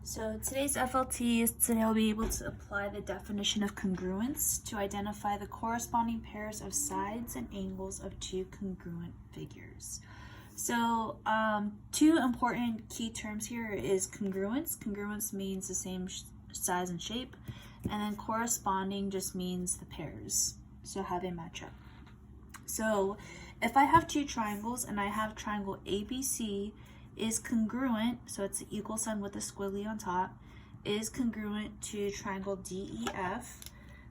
So today's FLT is today I'll be able to apply the definition of congruence to identify the corresponding pairs of sides and angles of two congruent figures. So two important key terms here is congruence. Congruence means the same size and shape, and then corresponding just means the pairs, so how they match up. So if I have two triangles and I have triangle ABC is congruent, so it's an equal sign with a squiggly on top, is congruent to triangle DEF,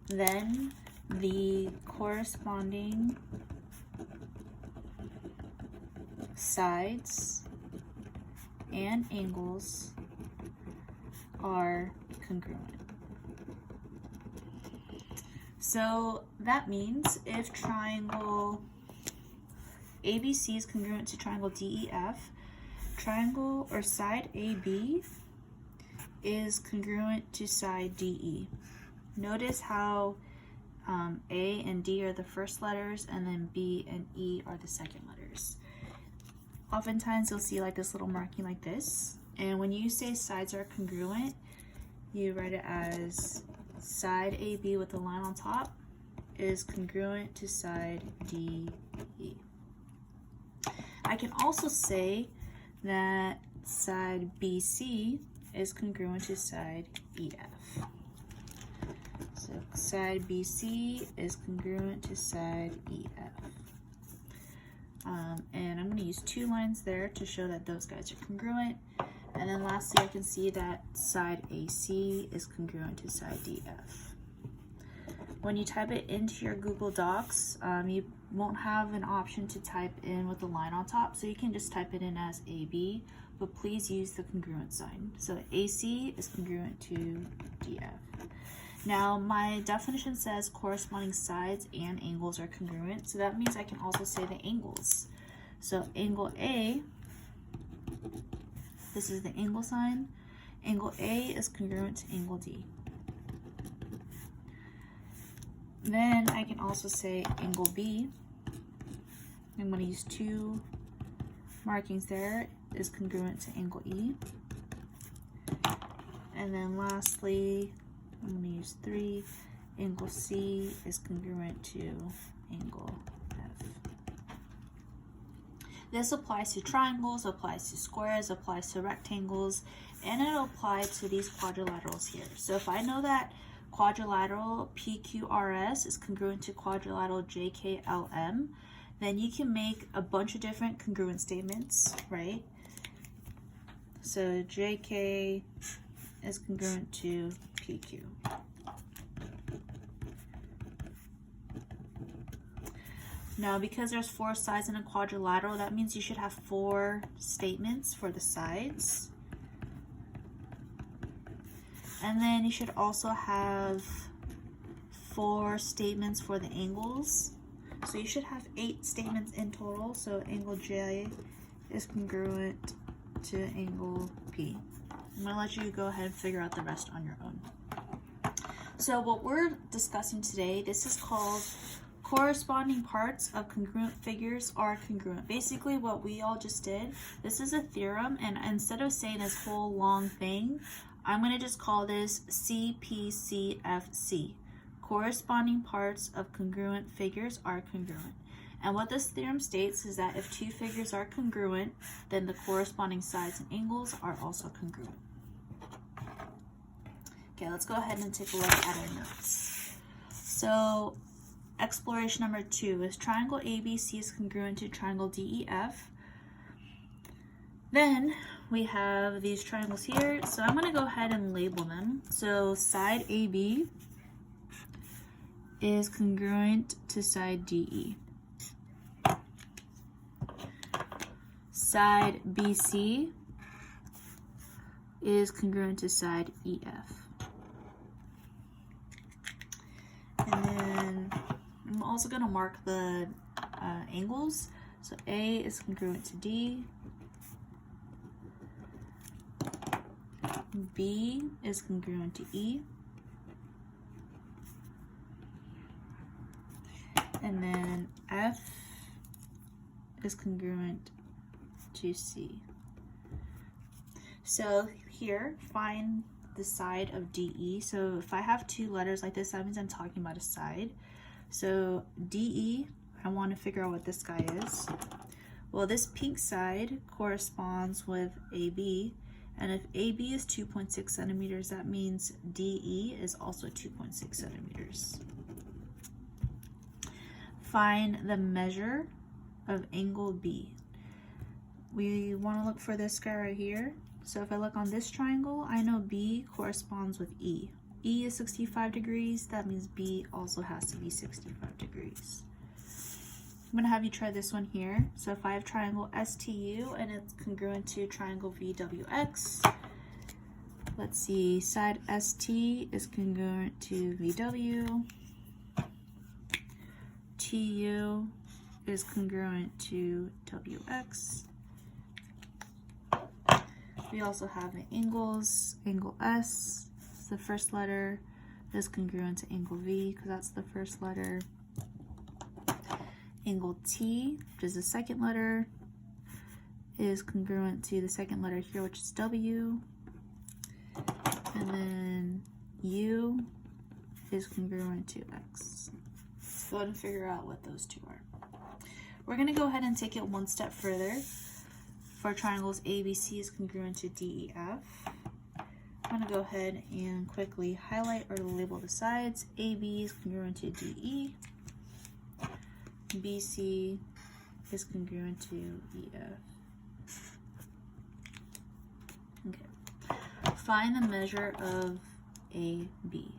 then the corresponding sides and angles are congruent. So that means if triangle ABC is congruent to triangle DEF, triangle or side AB is congruent to side DE. Notice how A and D are the first letters and then B and E are the second letters. Oftentimes you'll see like this little marking like this, and when you say sides are congruent, you write it as side AB with the line on top is congruent to side DE. I can also say that side BC is congruent to side EF. So side BC is congruent to side EF. And I'm going to use two lines there to show that those guys are congruent. And then lastly, I can see that side AC is congruent to side DF. When you type it into your Google Docs, you won't have an option to type in with the line on top, so you can just type it in as AB, but please use the congruent sign. So AC is congruent to DF. Now, my definition says corresponding sides and angles are congruent, so that means I can also say the angles. So angle A, this is the angle sign. Angle A is congruent to angle D. Then I can also say angle B. I'm going to use two markings there, is congruent to angle E. And then lastly, I'm going to use three. Angle C is congruent to angle F. This applies to triangles, applies to squares, applies to rectangles, and it'll apply to these quadrilaterals here. So if I know that quadrilateral PQRS is congruent to quadrilateral JKLM, then you can make a bunch of different congruent statements, right? So JK is congruent to PQ. Now, because there's four sides in a quadrilateral, that means you should have four statements for the sides. And then you should also have four statements for the angles. So you should have 8 statements in total. So angle J is congruent to angle P. I'm going to let you go ahead and figure out the rest on your own. So what we're discussing today, this is called corresponding parts of congruent figures are congruent. Basically what we all just did, this is a theorem, and instead of saying this whole long thing, I'm going to just call this CPCFC. Corresponding parts of congruent figures are congruent. And what this theorem states is that if two figures are congruent, then the corresponding sides and angles are also congruent. Okay, let's go ahead and take a look at our notes. So exploration number 2 is triangle ABC is congruent to triangle DEF. Then we have these triangles here, so I'm going to go ahead and label them. So side AB is congruent to side DE. Side BC is congruent to side EF. And then I'm also going to mark the angles. So A is congruent to D. B is congruent to E. And then F is congruent to C. So here, find the side of DE. So if I have two letters like this, that means I'm talking about a side. So DE, I want to figure out what this guy is. Well, this pink side corresponds with AB, and if AB is 2.6 centimeters, that means DE is also 2.6 centimeters. Find the measure of angle B. We want to look for this guy right here. So if I look on this triangle, I know B corresponds with E. E is 65 degrees, that means B also has to be 65 degrees. I'm gonna have you try this one here. So if I have triangle STU and it's congruent to triangle VWX, let's see, side ST is congruent to VW, TU is congruent to WX. We also have the angles. Angle S, the first letter, is congruent to angle V because that's the first letter. Angle T, which is the second letter, is congruent to the second letter here, which is W. And then U is congruent to X. Let's go ahead and figure out what those two are. We're going to go ahead and take it one step further. For triangles, ABC is congruent to DEF. I'm going to go ahead and quickly highlight or label the sides. AB is congruent to DE. BC is congruent to EF. Okay. Find the measure of AB.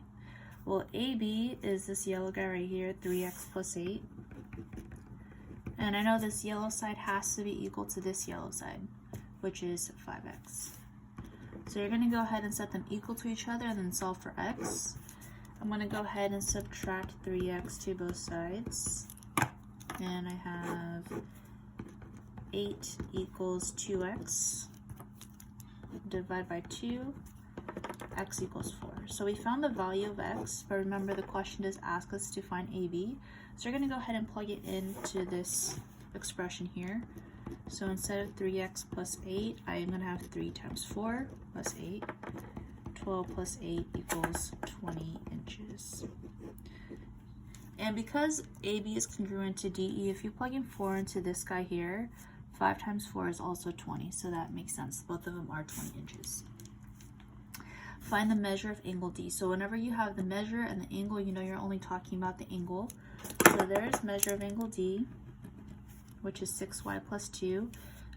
Well, AB is this yellow guy right here, 3x plus 8. And I know this yellow side has to be equal to this yellow side, which is 5x. So you're going to go ahead and set them equal to each other and then solve for x. I'm going to go ahead and subtract 3x to both sides. And I have 8 equals 2x. Divide by 2, x equals 4. So we found the value of x, but remember the question does ask us to find AB. So we're going to go ahead and plug it into this expression here. So instead of 3x plus 8, I am going to have 3 times 4 plus 8. 12 plus 8 equals 20 inches. And because AB is congruent to DE, if you plug in 4 into this guy here, 5 times 4 is also 20, so that makes sense. Both of them are 20 inches. Find the measure of angle D. So whenever you have the measure and the angle, you know you're only talking about the angle. So there's measure of angle D, which is 6y plus 2.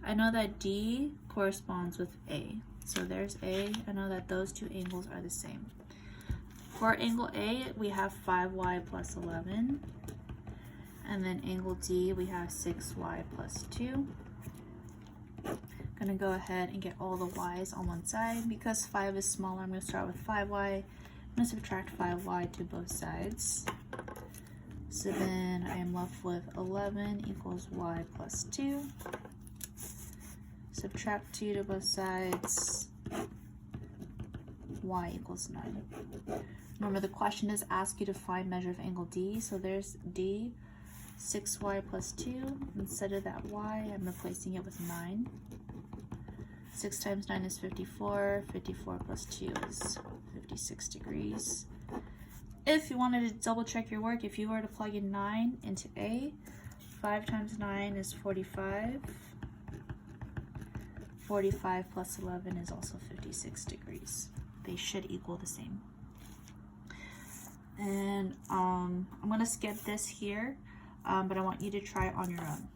I know that D corresponds with A. So there's A. I know that those two angles are the same. For angle A, we have 5y plus 11. And then angle D, we have 6y plus 2. I'm going to go ahead and get all the y's on one side. Because 5 is smaller, I'm going to start with 5y. I'm going to subtract 5y to both sides. So then I am left with 11 equals y plus 2. Subtract 2 to both sides. Y equals 9. Remember, the question does ask you to find measure of angle D. So there's D, 6y plus 2. Instead of that y, I'm replacing it with 9. 6 times 9 is 54. 54 plus 2 is 56 degrees. If you wanted to double check your work, if you were to plug in 9 into A, 5 times 9 is 45. 45 plus 11 is also 56 degrees. They should equal the same. And I'm going to skip this here, but I want you to try it on your own.